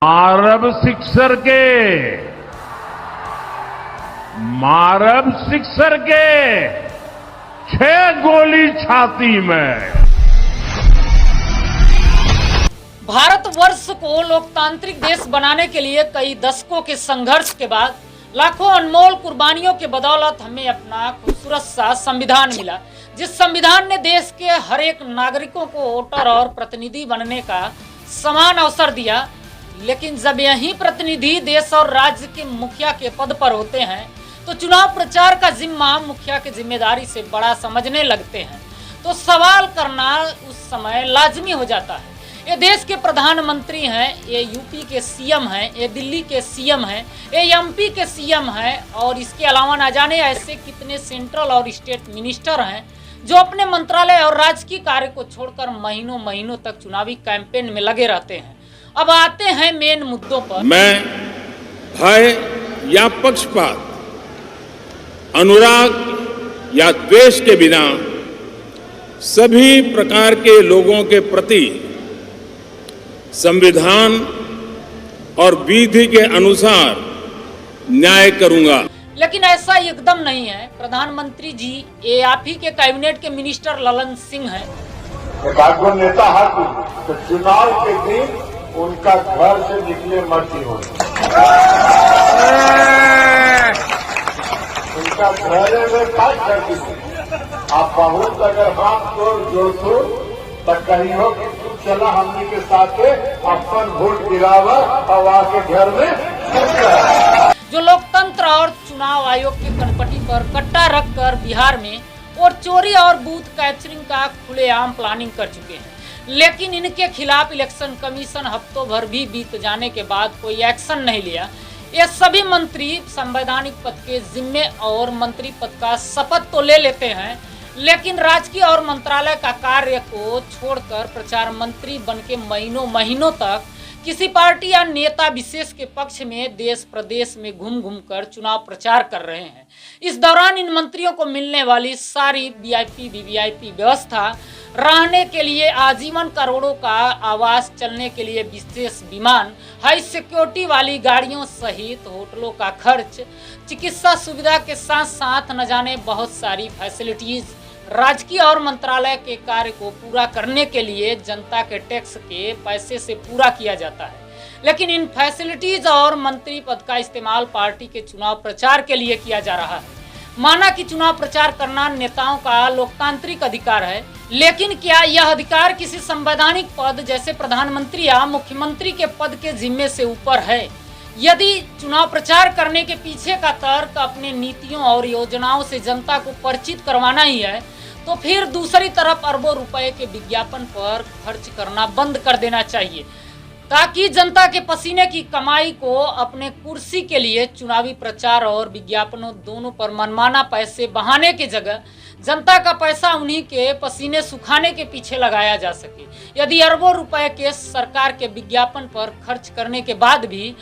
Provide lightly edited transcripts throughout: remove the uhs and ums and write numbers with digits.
मारब सिक्सर के 6 गोली छाती में। भारतवर्ष को लोकतांत्रिक देश बनाने के लिए कई दशकों के संघर्ष के बाद लाखों अनमोल कुर्बानियों के बदौलत हमें अपना खूबसूरत सा संविधान मिला, जिस संविधान ने देश के हर एक नागरिकों को वोटर और प्रतिनिधि बनने का समान अवसर दिया। लेकिन जब यही प्रतिनिधि देश और राज्य के मुखिया के पद पर होते हैं तो चुनाव प्रचार का जिम्मा मुखिया की जिम्मेदारी से बड़ा समझने लगते हैं, तो सवाल करना उस समय लाजमी हो जाता है। ये देश के प्रधानमंत्री हैं, ये यूपी के सीएम हैं, ये दिल्ली के सीएम हैं, ये एमपी के सीएम हैं और इसके अलावा ना जाने ऐसे कितने सेंट्रल और स्टेट मिनिस्टर हैं जो अपने मंत्रालय और राजकीय कार्य को छोड़कर महीनों महीनों तक चुनावी कैंपेन में लगे रहते हैं। अब आते हैं मेन मुद्दों पर। मैं भय या पक्षपात, अनुराग या द्वेष के बिना सभी प्रकार के लोगों के प्रति संविधान और विधि के अनुसार न्याय करूंगा। लेकिन ऐसा एकदम नहीं है। प्रधानमंत्री जी ये आप ही के कैबिनेट के मिनिस्टर ललन सिंह हैं। एक नेता है तो चुनाव के दिन उनका घर से निकले मर्जी हो, उनका घर में काट कर दी। आप बहुत अगर हाथ जोड़ो तो कहीं हो कि तू चला हमनी के साथ अपन वोट गिरावा और आके घर में। जो लोकतंत्र और चुनाव आयोग की कनपटी पर कट्टा रखकर बिहार में और चोरी और बूथ कैप्चरिंग का खुलेआम प्लानिंग कर चुके हैं, लेकिन इनके खिलाफ इलेक्शन कमीशन हफ्तों भर भी बीत जाने के बाद कोई एक्शन नहीं लिया। ये सभी मंत्री संवैधानिक पद के जिम्मे और मंत्री पद का शपथ तो ले लेते हैं, लेकिन राजकीय और मंत्रालय का कार्य को छोड़कर प्रचार मंत्री बनके महीनों महीनों तक किसी पार्टी या नेता विशेष के पक्ष में देश प्रदेश में घूम घूम कर चुनाव प्रचार कर रहे हैं। इस दौरान इन मंत्रियों को मिलने वाली सारी वीआईपी वीवीआईपी व्यवस्था, रहने के लिए आजीवन करोड़ों का आवास, चलने के लिए विशेष विमान, हाई सिक्योरिटी वाली गाड़ियों सहित होटलों का खर्च, चिकित्सा सुविधा के साथ साथ न जाने बहुत सारी फैसिलिटीज राजकीय और मंत्रालय के कार्य को पूरा करने के लिए जनता के टैक्स के पैसे से पूरा किया जाता है। लेकिन इन फैसिलिटीज और मंत्री पद का इस्तेमाल पार्टी के चुनाव प्रचार के लिए किया जा रहा है। माना कि चुनाव प्रचार करना नेताओं का लोकतांत्रिक अधिकार है, लेकिन क्या यह अधिकार किसी संवैधानिक पद जैसे प्रधानमंत्री या मुख्यमंत्री के पद के जिम्मे से ऊपर है? यदि चुनाव प्रचार करने के पीछे का तर्क अपने नीतियों और योजनाओं से जनता को परिचित करवाना ही है, तो फिर दूसरी तरफ अरबों रुपए के विज्ञापन पर खर्च करना बंद कर देना चाहिए, ताकि जनता के पसीने की कमाई को अपने कुर्सी के लिए चुनावी प्रचार और विज्ञापनों दोनों पर मनमाना पैसे बहाने की जगह जनता का पैसा उन्हीं के पसीने सुखाने के पीछे लगाया जा सके। यदि अरबों रुपए के सरकार के विज्ञापन पर खर्च करने के बाद भी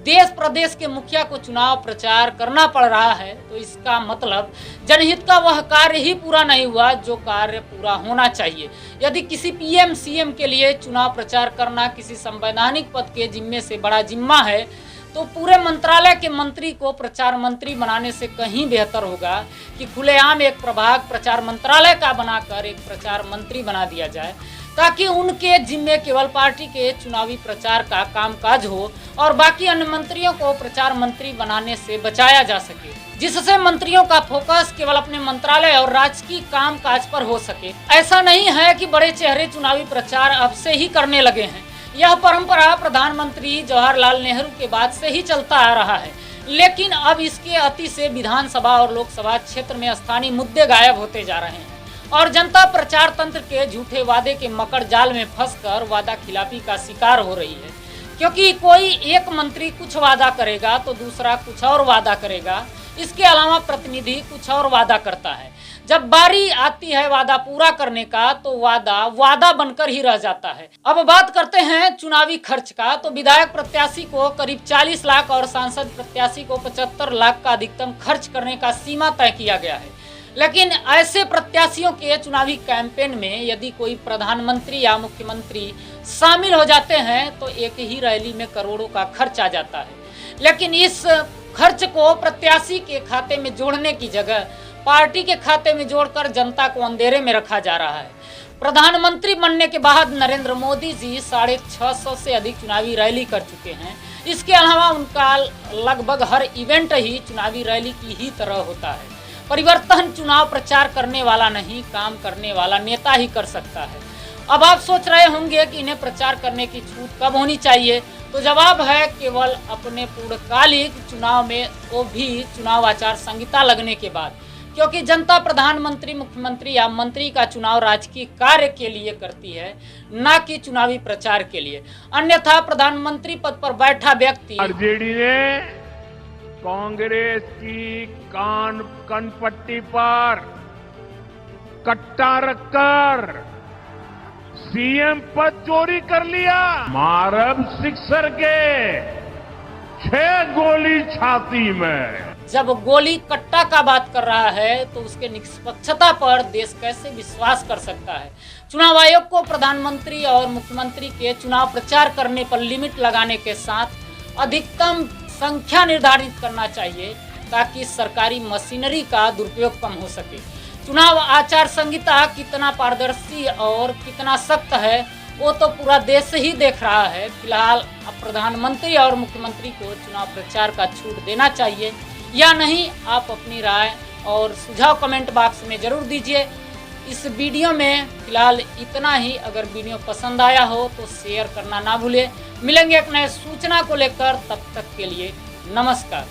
देश प्रदेश के मुखिया को चुनाव प्रचार करना पड़ रहा है, तो इसका मतलब जनहित का वह कार्य ही पूरा नहीं हुआ जो कार्य पूरा होना चाहिए। यदि किसी पीएम सीएम के लिए चुनाव प्रचार करना किसी संवैधानिक पद के जिम्मे से बड़ा जिम्मा है, तो पूरे मंत्रालय के मंत्री को प्रचार मंत्री बनाने से कहीं बेहतर होगा कि खुलेआम एक प्रभाग प्रचार मंत्रालय का बनाकर एक प्रचार मंत्री बना दिया जाए, ताकि उनके जिम्मे केवल पार्टी के चुनावी प्रचार का कामकाज हो और बाकी अन्य मंत्रियों को प्रचार मंत्री बनाने से बचाया जा सके, जिससे मंत्रियों का फोकस केवल अपने मंत्रालय और राजकीय कामकाज पर हो सके। ऐसा नहीं है कि बड़े चेहरे चुनावी प्रचार अब से ही करने लगे हैं। यह परंपरा प्रधानमंत्री जवाहरलाल नेहरू के बाद से ही चलता आ रहा है, लेकिन अब इसके अति से विधानसभा और लोकसभा क्षेत्र में स्थानीय मुद्दे गायब होते जा रहे हैं और जनता प्रचार तंत्र के झूठे वादे के मकर जाल में फंसकर वादा खिलाफी का शिकार हो रही है। क्योंकि कोई एक मंत्री कुछ वादा करेगा तो दूसरा कुछ और वादा करेगा, इसके अलावा प्रतिनिधि कुछ और वादा करता है। जब बारी आती है वादा पूरा करने का तो वादा बनकर ही रह जाता है। अब बात करते हैं चुनावी खर्च का, तो विधायक प्रत्याशी को करीब 40 लाख और सांसद प्रत्याशी को 75 लाख का अधिकतम खर्च करने का सीमा तय किया गया है। लेकिन ऐसे प्रत्याशियों के चुनावी कैंपेन में यदि कोई प्रधानमंत्री या मुख्यमंत्री शामिल हो जाते हैं तो एक ही रैली में करोड़ों का खर्च आ जाता है। लेकिन इस खर्च को प्रत्याशी के खाते में जोड़ने की जगह पार्टी के खाते में जोड़कर जनता को अंधेरे में रखा जा रहा है। प्रधानमंत्री बनने के बाद नरेंद्र मोदी जी 650 से अधिक चुनावी रैली कर चुके हैं। इसके अलावा उनका लगभग हर इवेंट ही चुनावी रैली की ही तरह होता है। परिवर्तन चुनाव प्रचार करने वाला नहीं, काम करने वाला नेता ही कर सकता है। अब आप सोच रहे होंगे कि इन्हें प्रचार करने की छूट कब होनी चाहिए, तो जवाब है केवल अपने पूर्णकालिक चुनाव में, वो भी चुनाव आचार संहिता लगने के बाद। क्योंकि जनता प्रधानमंत्री, मुख्यमंत्री या मंत्री का चुनाव राजकीय कार्य के लिए करती है, न कि चुनावी प्रचार के लिए। अन्यथा प्रधानमंत्री पद पर बैठा व्यक्ति आरजेडी ने कांग्रेस की कनपट्टी पर कट्टा रखकर सीएम पद चोरी कर लिया। मारब सिक्सर के 6 गोली छाती में। जब गोली कट्टा का बात कर रहा है तो उसके निष्पक्षता पर देश कैसे विश्वास कर सकता है। चुनाव आयोग को प्रधानमंत्री और मुख्यमंत्री के चुनाव प्रचार करने पर लिमिट लगाने के साथ अधिकतम संख्या निर्धारित करना चाहिए ताकि सरकारी मशीनरी का दुरुपयोग कम हो सके। चुनाव आचार संहिता कितना पारदर्शी और कितना सख्त है वो तो पूरा देश ही देख रहा है। फिलहाल प्रधानमंत्री और मुख्यमंत्री को चुनाव प्रचार का छूट देना चाहिए या नहीं, आप अपनी राय और सुझाव कमेंट बॉक्स में जरूर दीजिए। इस वीडियो में फिलहाल इतना ही। अगर वीडियो पसंद आया हो तो शेयर करना ना भूलें। मिलेंगे एक नए सूचना को लेकर, तब तक के लिए नमस्कार।